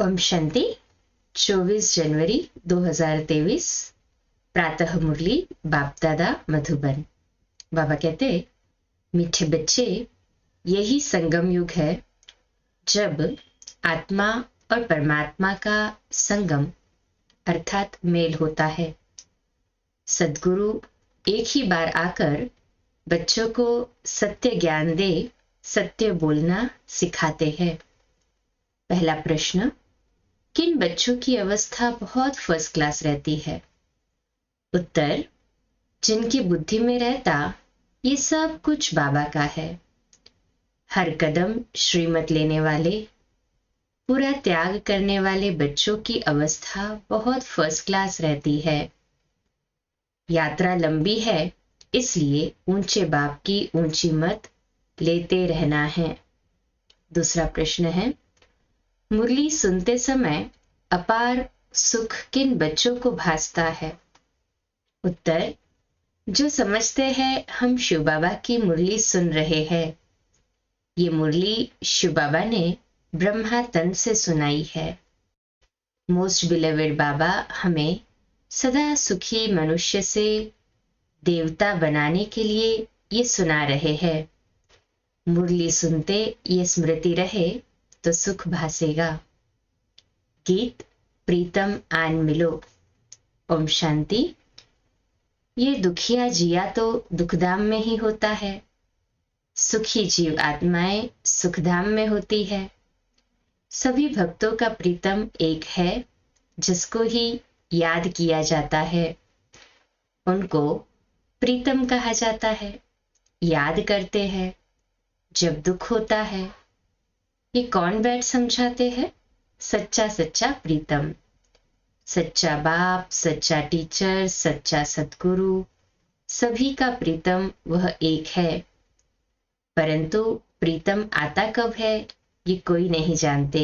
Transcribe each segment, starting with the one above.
ओम शांति। 24 जनवरी 2023 प्रातः मुरली बाप दादा मधुबन। बाबा कहते, मीठे बच्चे, यही संगम युग है जब आत्मा और परमात्मा का संगम अर्थात मेल होता है। सद्गुरु एक ही बार आकर बच्चों को सत्य ज्ञान दे सत्य बोलना सिखाते हैं। पहला प्रश्न, किन बच्चों की अवस्था बहुत फर्स्ट क्लास रहती है? उत्तर, जिनकी बुद्धि में रहता ये सब कुछ बाबा का है। हर कदम श्रीमत लेने वाले, पूरा त्याग करने वाले बच्चों की अवस्था बहुत फर्स्ट क्लास रहती है। यात्रा लंबी है, इसलिए ऊंचे बाप की ऊंची मत लेते रहना है। दूसरा प्रश्न है, मुरली सुनते समय अपार सुख किन बच्चों को भासता है? उत्तर, जो समझते हैं हम शिव बाबा की मुरली सुन रहे हैं। ये मुरली शिव बाबा ने ब्रह्मा तन से सुनाई है। मोस्ट बिलीवेड बाबा हमें सदा सुखी मनुष्य से देवता बनाने के लिए ये सुना रहे हैं। मुरली सुनते ये स्मृति रहे तो सुख भासेगा। गीत प्रीतम आन मिलो। ओम शांति। ये दुखिया जिया तो दुखधाम में ही होता है, सुखी जीव आत्माएं सुखधाम में होती है। सभी भक्तों का प्रीतम एक है, जिसको ही याद किया जाता है। उनको प्रीतम कहा जाता है, याद करते हैं जब दुख होता है। ये कौन बैठ समझाते हैं? सच्चा सच्चा प्रीतम, सच्चा बाप, सच्चा टीचर, सच्चा सद्गुरु, सभी का प्रीतम वह एक है। परंतु प्रीतम आता कब है ये कोई नहीं जानते।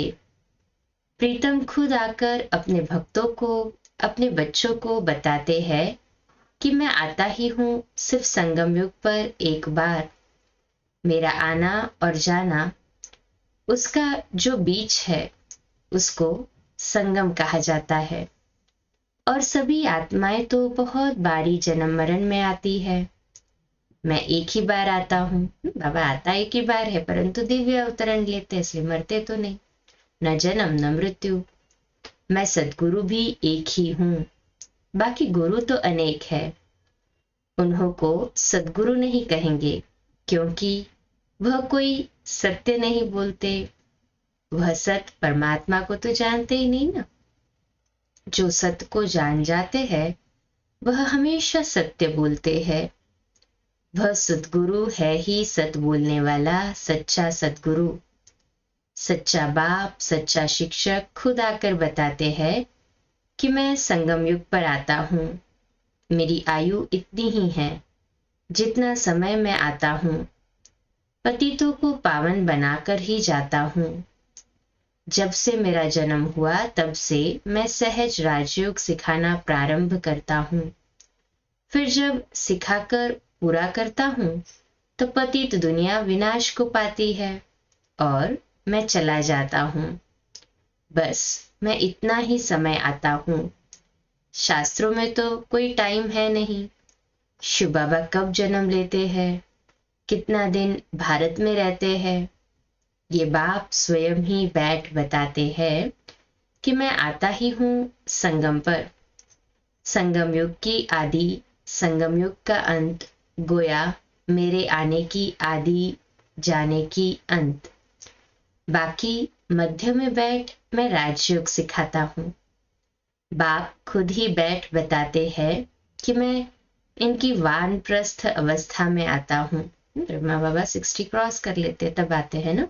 प्रीतम खुद आकर अपने भक्तों को, अपने बच्चों को बताते हैं कि मैं आता ही हूं सिर्फ संगम युग पर एक बार। मेरा आना और जाना, उसका जो बीच है उसको संगम कहा जाता है। और सभी आत्माएं तो बहुत बारी जन्म मरण में आती है। मैं एक ही बार आता हूँ। बाबा आता एक ही बार है, परंतु दिव्य अवतरण लेते, इसलिए मरते तो नहीं, न जन्म न मृत्यु। मैं सद्गुरु भी एक ही हूँ, बाकी गुरु तो अनेक है। उन्हों को सद्गुरु नहीं कहेंगे, क्योंकि वह कोई सत्य नहीं बोलते। वह सत्य परमात्मा को तो जानते ही नहीं ना। जो सत्य को जान जाते हैं वह हमेशा सत्य बोलते हैं। वह सद्गुरु है ही सत्य बोलने वाला, सच्चा सद्गुरु, सच्चा बाप, सच्चा शिक्षक खुद आकर बताते हैं कि मैं संगम युग पर आता हूँ। मेरी आयु इतनी ही है जितना समय मैं आता हूँ। पतितों को पावन बनाकर ही जाता हूँ। जब से मेरा जन्म हुआ तब से मैं सहज राजयोग सिखाना प्रारंभ करता हूँ। फिर जब सिखाकर पूरा करता हूँ तो पतित दुनिया विनाश को पाती है और मैं चला जाता हूँ। बस मैं इतना ही समय आता हूँ। शास्त्रों में तो कोई टाइम है नहीं। शिव बाबा कब जन्म लेते हैं, कितना दिन भारत में रहते हैं, ये बाप स्वयं ही बैठ बताते हैं कि मैं आता ही हूँ संगम पर। संगम युग की आदि, संगम युग का अंत, गोया मेरे आने की आदि, जाने की अंत। बाकी मध्य में बैठ मैं राजयोग सिखाता हूँ। बाप खुद ही बैठ बताते हैं कि मैं इनकी वानप्रस्थ अवस्था में आता हूँ। ब्रह्मा बाबा 60 क्रॉस कर लेते तब आते हैं ना।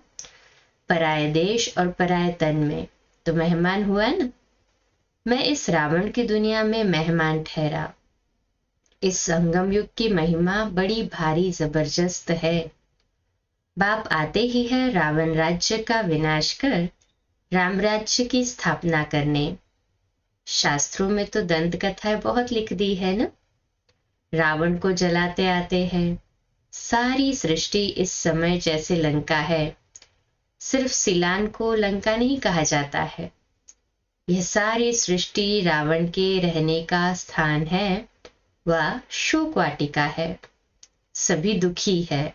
पराये देश और पराये तन में तो मेहमान हुआ ना। मैं इस रावण की दुनिया में मेहमान ठहरा। इस संगम युग की महिमा बड़ी भारी जबरदस्त है। बाप आते ही है रावण राज्य का विनाश कर राम राज्य की स्थापना करने। शास्त्रों में तो दंत कथाएं बहुत लिख दी है ना। रावण को जलाते आते हैं। सारी सृष्टि इस समय जैसे लंका है। सिर्फ सिलान को लंका नहीं कहा जाता है, यह सारी सृष्टि रावण के रहने का स्थान है, वह शोक वाटिका है, सभी दुखी है।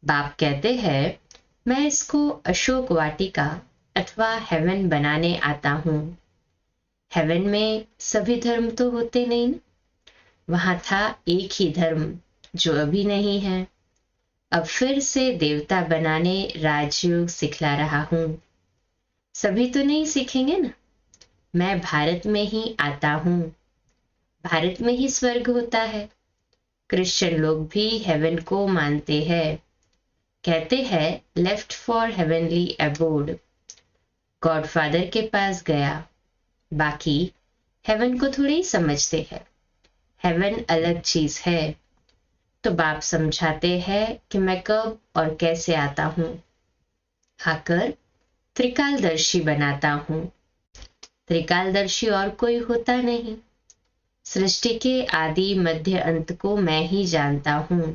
बाप कहते हैं, मैं इसको अशोक वाटिका अथवा हेवन बनाने आता हूँ। हेवन में सभी धर्म तो होते नहीं ना, वहां था एक ही धर्म जो अभी नहीं है। अब फिर से देवता बनाने राजयोग सिखला रहा हूं। सभी तो नहीं सीखेंगे ना, मैं भारत में ही आता हूं। भारत में ही स्वर्ग होता है। क्रिश्चियन लोग भी हेवन को मानते हैं, कहते हैं left for heavenly abode. Godfather के पास गया, बाकी हेवन को थोड़ी समझते हैं। हेवन अलग चीज है। तो बाप समझाते हैं कि मैं कब और कैसे आता हूं। आकर त्रिकालदर्शी बनाता हूं। त्रिकालदर्शी और कोई होता नहीं। सृष्टि के आदि मध्य अंत को मैं ही जानता हूं।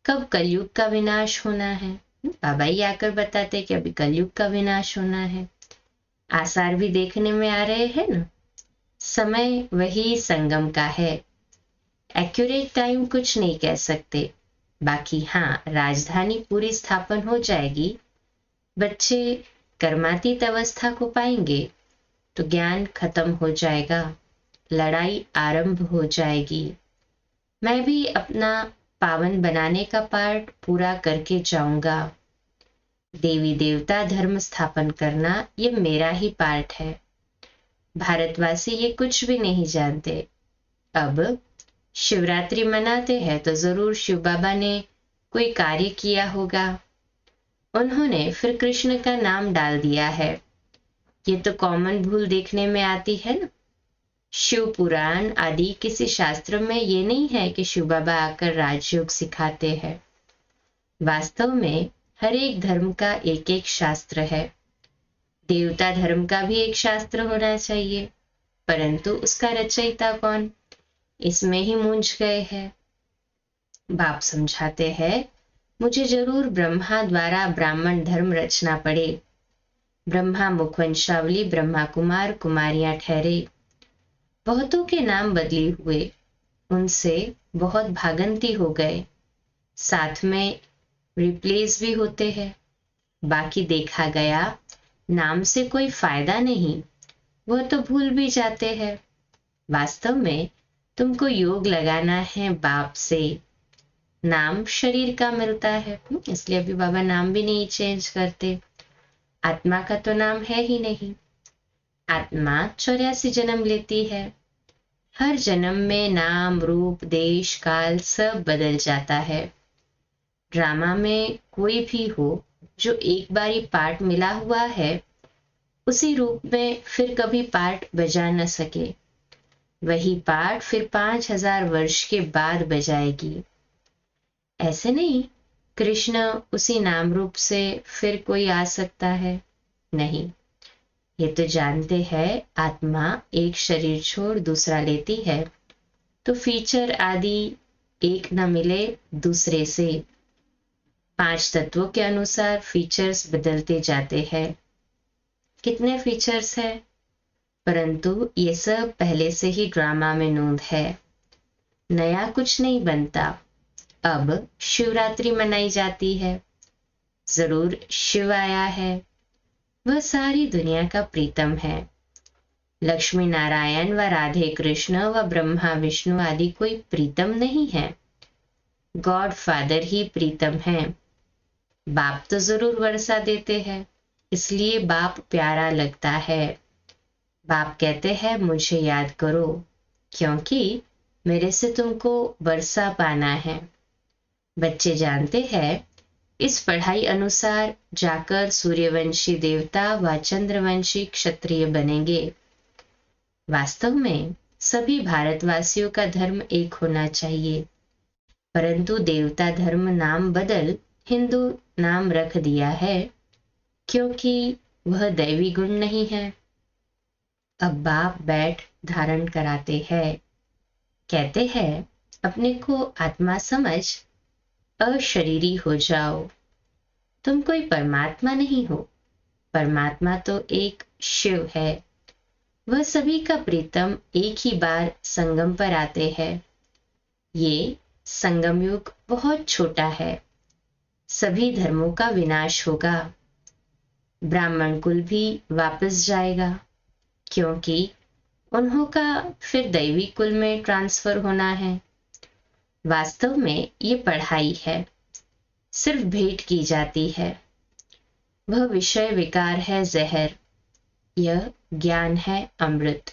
कब कलयुग का विनाश होना है, बाबा ही आकर बताते कि अभी कलयुग का विनाश होना है। आसार भी देखने में आ रहे हैं ना। समय वही संगम का है। एक्यूरेट टाइम कुछ नहीं कह सकते। बाकी हाँ, राजधानी पूरी स्थापन हो जाएगी, बच्चे कर्मातीत अवस्था को पाएंगे तो ज्ञान खत्म हो जाएगा, लड़ाई आरंभ हो जाएगी। मैं भी अपना पावन बनाने का पार्ट पूरा करके जाऊंगा। देवी देवता धर्म स्थापन करना ये मेरा ही पार्ट है। भारतवासी ये कुछ भी नहीं जानते। अब शिवरात्रि मनाते हैं तो जरूर शिव बाबा ने कोई कार्य किया होगा। उन्होंने फिर कृष्ण का नाम डाल दिया है। ये तो कॉमन भूल देखने में आती है ना। शिव पुराण आदि किसी शास्त्र में ये नहीं है कि शिव बाबा आकर राजयोग सिखाते हैं। वास्तव में हर एक धर्म का एक एक शास्त्र है। देवता धर्म का भी एक शास्त्र होना चाहिए, परंतु उसका रचयिता कौन, इसमें ही मूंझ गए हैं। बाप समझाते हैं, मुझे जरूर ब्रह्मा द्वारा ब्राह्मण धर्म रचना पड़े। ब्रह्मा मुखवंशावली ब्रह्मा कुमार कुमारियां ठहरे। बहुतों के नाम बदली हुए, उनसे बहुत भागंती हो गए, साथ में रिप्लेस भी होते हैं। बाकी देखा गया नाम से कोई फायदा नहीं, वह तो भूल भी जाते हैं। वास्तव में तुमको योग लगाना है बाप से। नाम शरीर का मिलता है, इसलिए अभी बाबा नाम भी नहीं चेंज करते। आत्मा का तो नाम है ही नहीं। आत्मा 84 जन्म लेती है। हर जन्म में नाम रूप देश काल सब बदल जाता है। ड्रामा में कोई भी हो जो एक बारी पार्ट मिला हुआ है, उसी रूप में फिर कभी पार्ट बजा न सके। वही पार्ट फिर 5000 वर्ष के बाद बजाएगी। ऐसे नहीं कृष्ण उसी नाम रूप से फिर कोई आ सकता है, नहीं। ये तो जानते हैं आत्मा एक शरीर छोड़ दूसरा लेती है तो फीचर आदि एक न मिले दूसरे से। 5 तत्वों के अनुसार फीचर्स बदलते जाते हैं। कितने फीचर्स है, परंतु ये सब पहले से ही ड्रामा में नोंद है। नया कुछ नहीं बनता। अब शिवरात्रि मनाई जाती है, जरूर शिव आया है। वह सारी दुनिया का प्रीतम है। लक्ष्मी नारायण व राधे कृष्ण व ब्रह्मा विष्णु आदि कोई प्रीतम नहीं है, गॉड फादर ही प्रीतम है। बाप तो जरूर वर्षा देते हैं, इसलिए बाप प्यारा लगता है। बाप कहते हैं मुझे याद करो, क्योंकि मेरे से तुमको वर्षा पाना है। बच्चे जानते हैं इस पढ़ाई अनुसार जाकर सूर्यवंशी देवता व चंद्रवंशी क्षत्रिय बनेंगे। वास्तव में सभी भारतवासियों का धर्म एक होना चाहिए, परंतु देवता धर्म नाम बदल हिंदू नाम रख दिया है, क्योंकि वह दैवी गुण नहीं है। अब बाप बैठ धारण कराते हैं, कहते हैं अपने को आत्मा समझ अशरीरी हो जाओ। तुम कोई परमात्मा नहीं हो, परमात्मा तो एक शिव है। वह सभी का प्रीतम एक ही बार संगम पर आते हैं। ये संगम युग बहुत छोटा है। सभी धर्मों का विनाश होगा। ब्राह्मण कुल भी वापस जाएगा, क्योंकि उन्हों का फिर दैवी कुल में ट्रांसफर होना है। वास्तव में ये पढ़ाई है, सिर्फ भेंट की जाती है। वह विषय विकार है जहर, यह ज्ञान है अमृत।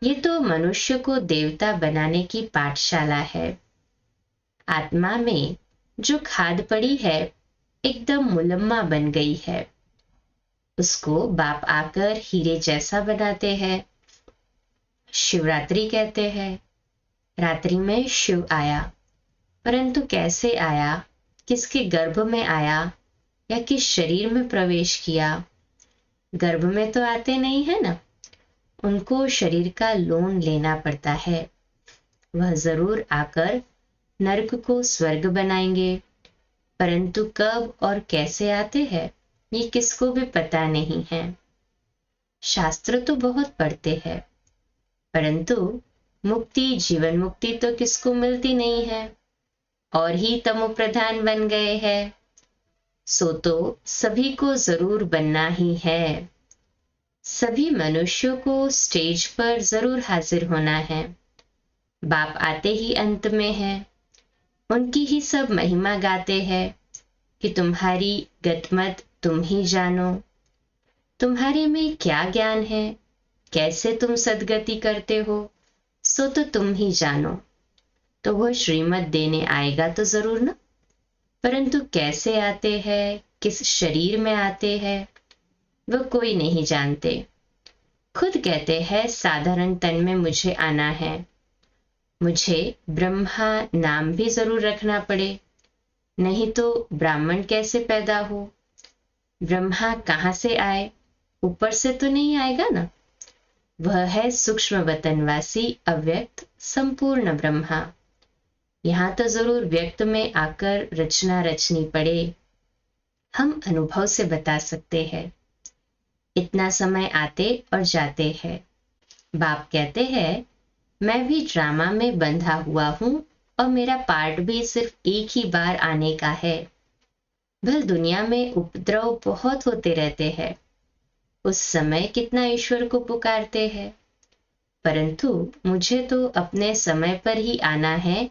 ये तो मनुष्य को देवता बनाने की पाठशाला है। आत्मा में जो खाद पड़ी है एकदम मुलम्मा बन गई है। उसको बाप आकर हीरे जैसा बनाते हैं। शिवरात्रि कहते हैं। रात्रि में शिव आया, परंतु कैसे आया, किसके गर्भ में आया या किस शरीर में प्रवेश किया? गर्भ में तो आते नहीं है ना, उनको शरीर का लोन लेना पड़ता है। वह जरूर आकर नरक को स्वर्ग बनाएंगे, परंतु कब और कैसे आते हैं ये किसको भी पता नहीं है। शास्त्र तो बहुत पढ़ते हैं, परंतु मुक्ति, जीवन मुक्ति तो किसको मिलती नहीं है, और ही तमो प्रधान बन गए हैं। सो तो सभी को जरूर बनना ही है। सभी मनुष्यों को स्टेज पर जरूर हाजिर होना है। बाप आते ही अंत में है। उनकी ही सब महिमा गाते हैं कि तुम्हारी गतमत तुम ही जानो। तुम्हारे में क्या ज्ञान है, कैसे तुम सदगति करते हो, सो तो तुम ही जानो। तो वह श्रीमत देने आएगा तो जरूर ना, परंतु कैसे आते हैं, किस शरीर में आते हैं, वह कोई नहीं जानते। खुद कहते हैं साधारण तन में मुझे आना है। मुझे ब्रह्मा नाम भी जरूर रखना पड़े, नहीं तो ब्राह्मण कैसे पैदा हो? ब्रह्मा कहाँ से आए? ऊपर से तो नहीं आएगा ना। वह है सूक्ष्म वतनवासी अव्यक्त संपूर्ण ब्रह्मा। यहाँ तो जरूर व्यक्त में आकर रचना रचनी पड़े। हम अनुभव से बता सकते हैं। इतना समय आते और जाते हैं। बाप कहते हैं मैं भी ड्रामा में बंधा हुआ हूं और मेरा पार्ट भी सिर्फ एक ही बार आने का है। भल दुनिया में उपद्रव बहुत होते रहते हैं। उस समय कितना ईश्वर को पुकारते हैं, परंतु मुझे तो अपने समय पर ही आना है,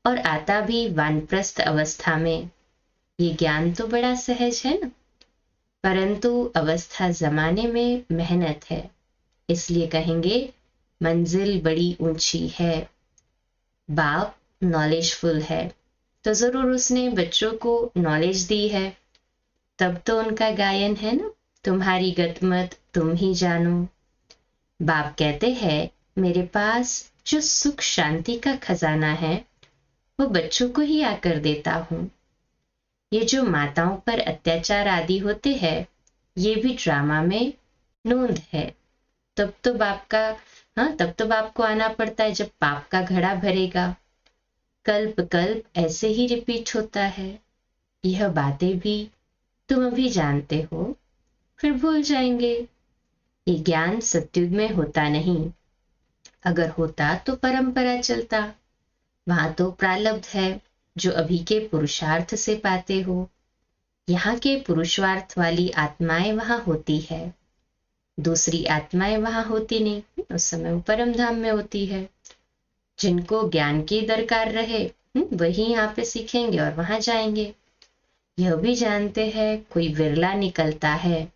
और आता भी वानप्रस्थ अवस्था में। ये ज्ञान तो बड़ा सहज है ना, परंतु अवस्था जमाने में मेहनत है, इसलिए कहेंगे मंजिल बड़ी ऊंची है। बाप नॉलेजफुल है, तो जरूर उसने बच्चों को नॉलेज दी है। तब तो उनका गायन है ना, तुम्हारी गतमत तुम ही जानो। बाप कहते हैं मेरे पास जो सुख शांति का खजाना है वो बच्चों को ही आकर देता हूं। ये जो माताओं पर अत्याचार आदि होते हैं ये भी ड्रामा में नोंद है। तब तो बाप को आना पड़ता है जब पाप का घड़ा भरेगा। कल्प कल्प ऐसे ही रिपीट होता है। यह बातें भी तुम अभी जानते हो, फिर भूल जाएंगे। ये ज्ञान सत्युग में होता नहीं। अगर होता तो परंपरा चलता। वहां तो प्रारब्ध है जो अभी के पुरुषार्थ से पाते हो। यहाँ के पुरुषार्थ वाली आत्माएं वहां होती है, दूसरी आत्माएं वहां होती नहीं। उस समय वो परम धाम में होती है। जिनको ज्ञान की दरकार रहे वही यहाँ पे सीखेंगे और वहां जाएंगे। यह भी जानते हैं कोई विरला निकलता है।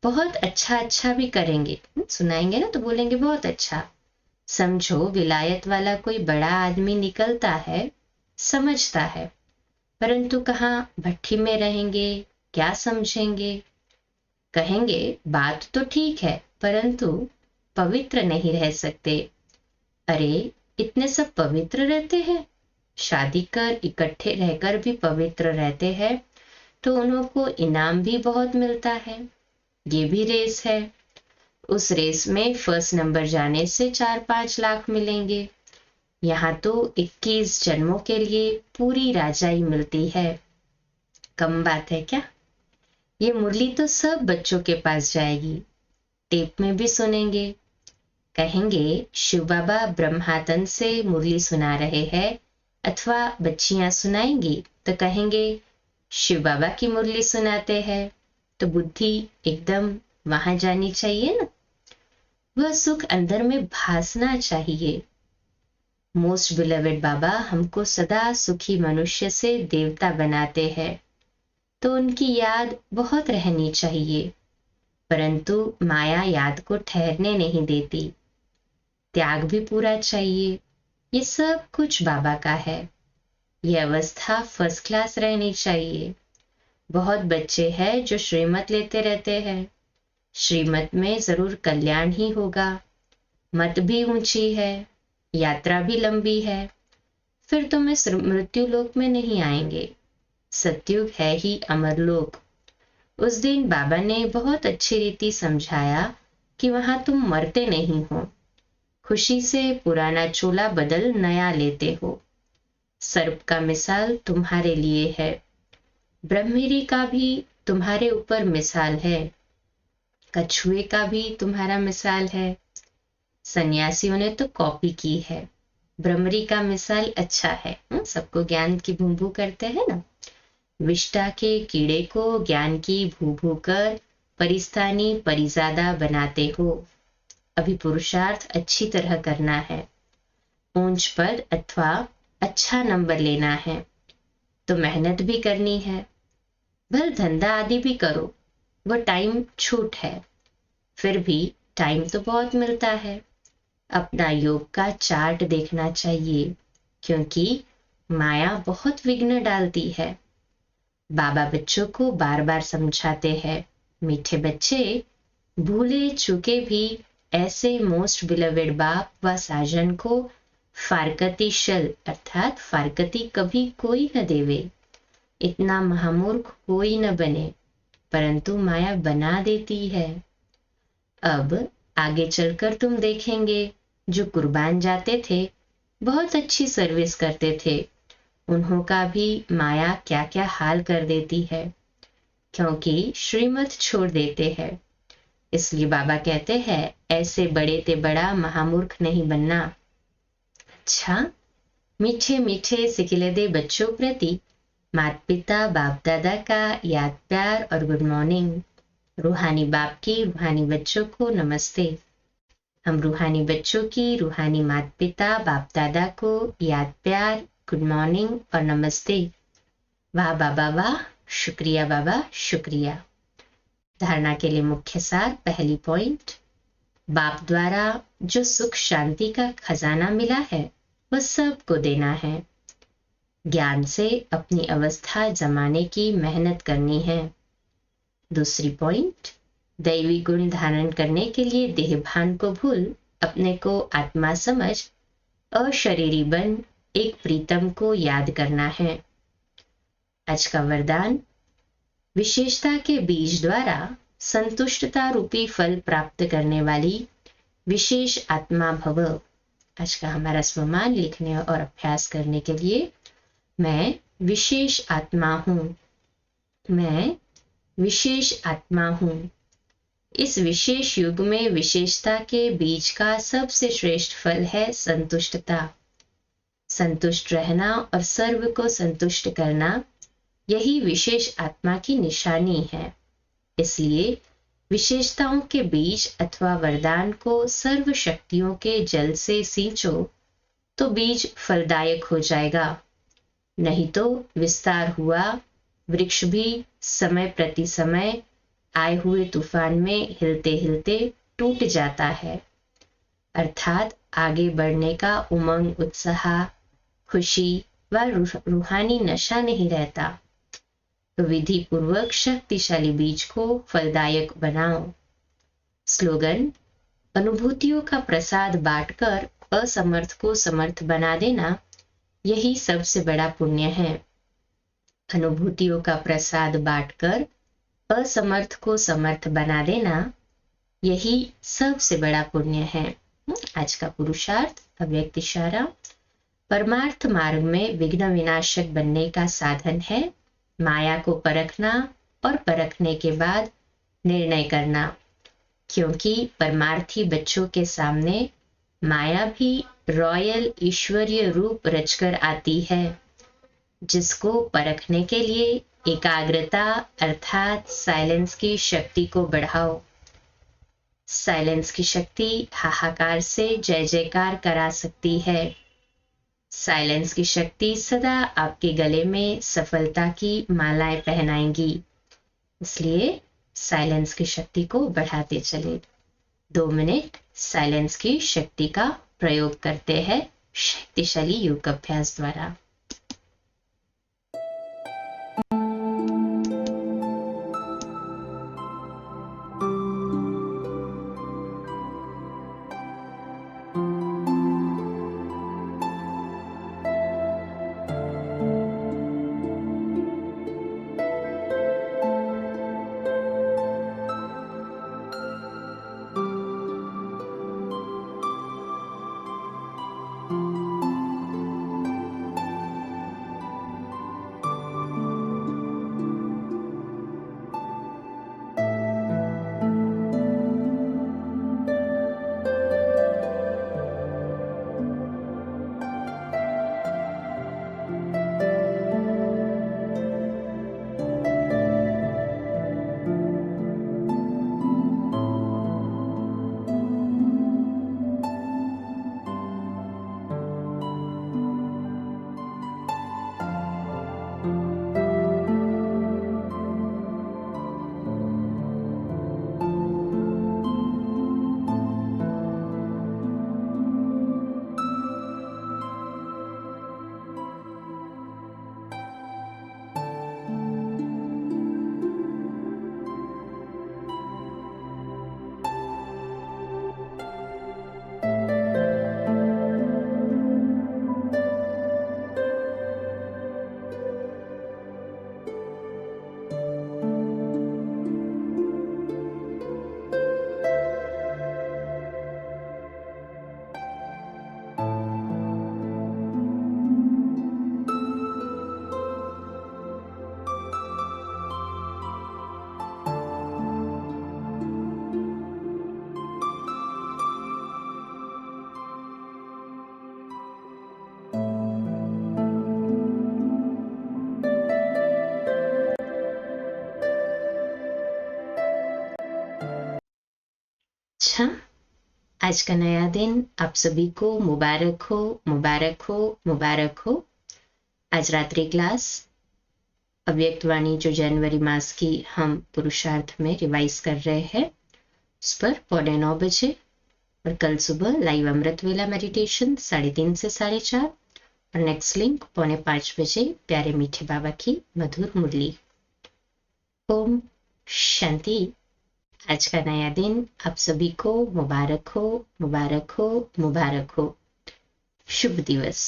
बहुत अच्छा भी करेंगे, सुनाएंगे ना तो बोलेंगे बहुत अच्छा। समझो विलायत वाला कोई बड़ा आदमी निकलता है, समझता है, परंतु कहाँ भट्ठी में रहेंगे, क्या समझेंगे। कहेंगे बात तो ठीक है परंतु पवित्र नहीं रह सकते। अरे इतने सब पवित्र रहते हैं, शादी कर इकट्ठे रहकर भी पवित्र रहते हैं, तो उन्हों को इनाम भी बहुत मिलता है। ये भी रेस है। उस रेस में फर्स्ट नंबर जाने से 4-5 लाख मिलेंगे। यहाँ तो 21 जन्मों के लिए पूरी राजाई मिलती है। कम बात है क्या? ये मुरली तो सब बच्चों के पास जाएगी, टेप में भी सुनेंगे, कहेंगे शिव बाबा ब्रह्मातन से मुरली सुना रहे हैं, अथवा बच्चियां सुनाएंगी तो कहेंगे शिव बाबा की मुरली सुनाते हैं। तो बुद्धि एकदम वहां जानी चाहिए ना, वह सुख अंदर में भासना चाहिए। मोस्ट बिलवेड बाबा हमको सदा सुखी मनुष्य से देवता बनाते हैं, तो उनकी याद बहुत रहनी चाहिए, परंतु माया याद को ठहरने नहीं देती। त्याग भी पूरा चाहिए। ये सब कुछ बाबा का है। ये अवस्था फर्स्ट क्लास रहनी चाहिए। बहुत बच्चे हैं जो श्रीमत लेते रहते हैं। श्रीमत में जरूर कल्याण ही होगा। मत भी ऊंची है, यात्रा भी लंबी है, फिर तुम इस मृत्यु लोक में नहीं आएंगे। सतयुग है ही अमरलोक। उस दिन बाबा ने बहुत अच्छी रीति समझाया कि वहां तुम मरते नहीं हो, खुशी से पुराना चोला बदल नया लेते हो। सर्प का मिसाल तुम्हारे लिए है, ब्रह्मगिरी का भी तुम्हारे ऊपर मिसाल है, कछुए का भी तुम्हारा मिसाल है। सन्यासियों ने तो कॉपी की है। ब्रह्मगिरी का मिसाल अच्छा है, सबको ज्ञान की भूभू करते हैं ना। विष्टा के कीड़े को ज्ञान की भूभू कर परिस्थानी परिजादा बनाते हो। अभी पुरुषार्थ अच्छी तरह करना है, ऊंच पद अथवा अच्छा नंबर लेना है, तो मेहनत भी करनी है। भल धंधा आदि भी करो, वो टाइम छूट है, फिर भी टाइम तो बहुत मिलता है। अपना योग का चार्ट देखना चाहिए, क्योंकि माया बहुत विघ्न डालती है। बाबा बच्चों को बार बार समझाते हैं, मीठे बच्चे, भूले चूके भी ऐसे मोस्ट बिलवेड बाप व साजन को फारकती शल अर्थात फारकती कभी कोई न देवे। इतना महामूर्ख कोई न बने, परंतु माया बना देती है। अब आगे चलकर तुम देखेंगे जो कुर्बान जाते थे, बहुत अच्छी सर्विस करते थे, उन्हों का भी माया क्या क्या हाल कर देती है, क्योंकि श्रीमत छोड़ देते हैं। इसलिए बाबा कहते हैं ऐसे बड़े ते बड़ा महामूर्ख नहीं बनना। अच्छा, मीठे मीठे सिकिलदे बच्चों प्रति माता पिता बाप दादा का याद प्यार और गुड मॉर्निंग। रूहानी बाप की रूहानी बच्चों को नमस्ते। हम रूहानी बच्चों की रूहानी माता पिता बाप दादा को याद प्यार, गुड मॉर्निंग और नमस्ते। वाह बाबा वाह, शुक्रिया बाबा शुक्रिया। धारणा के लिए मुख्य सार, पहली पॉइंट, बाप द्वारा जो सुख शांति का खजाना मिला है वह सबको देना है। ज्ञान से अपनी अवस्था जमाने की मेहनत करनी है। दूसरी पॉइंट, दैवी गुण धारण करने के लिए देहभान को भूल अपने को आत्मा समझ अशरीरी बन एक प्रीतम को याद करना है। आज का वरदान, विशेषता के बीज द्वारा संतुष्टता रूपी फल प्राप्त करने वाली विशेष आत्मा भव। आज का हमारा स्वमान लिखने और अभ्यास करने के लिए, मैं विशेष आत्मा हूं, मैं विशेष आत्मा हूं। इस विशेष युग में विशेषता के बीज का सबसे श्रेष्ठ फल है संतुष्टता। संतुष्ट रहना और सर्व को संतुष्ट करना, यही विशेष आत्मा की निशानी है। इसलिए विशेषताओं के बीज अथवा वरदान को सर्व शक्तियों के जल से सींचो तो बीज फलदायक हो जाएगा, नहीं तो विस्तार हुआ वृक्ष भी समय प्रति समय आए हुए तूफान में हिलते हिलते टूट जाता है। अर्थात आगे बढ़ने का उमंग, उत्साह, खुशी व रूहानी नशा नहीं रहता। तो विधि पूर्वक शक्तिशाली बीज को फलदायक बनाओ। स्लोगन, अनुभूतियों का प्रसाद बांटकर असमर्थ को समर्थ बना देना, यही सबसे बड़ा पुण्य है। अनुभूतियों का प्रसाद बांटकर असमर्थ को समर्थ बना देना, यही सबसे बड़ा पुण्य है। आज का पुरुषार्थ, अव्यक्त इशारा, परमार्थ मार्ग में विघ्न विनाशक बनने का साधन है माया को परखना और परखने के बाद निर्णय करना। क्योंकि परमार्थी बच्चों के सामने माया भी रॉयल ईश्वरीय रूप रचकर आती है, जिसको परखने के लिए एकाग्रता अर्थात साइलेंस की शक्ति को बढ़ाओ। साइलेंस की शक्ति हाहाकार से जय जयकार करा सकती है। साइलेंस की शक्ति सदा आपके गले में सफलता की मालाएं पहनाएंगी। इसलिए साइलेंस की शक्ति को बढ़ाते चले। 2 मिनट साइलेंस की शक्ति का प्रयोग करते हैं शक्तिशाली योग अभ्यास द्वारा। अच्छा, आज का नया दिन आप सभी को मुबारक हो, मुबारक हो, मुबारक हो। आज रात्रि क्लास अव्यक्त वाणी जो जनवरी मास की हम पुरुषार्थ में रिवाइज कर रहे हैं, उस पर 9:15 बजे और कल सुबह लाइव अमृत वेला मेडिटेशन 3:30 से 4:30 और नेक्स्ट लिंक 4:45 बजे प्यारे मीठे बाबा की मधुर मुरली। ओम शांति। आज का नया दिन आप सभी को मुबारक हो, मुबारक हो, मुबारक हो। शुभ दिवस।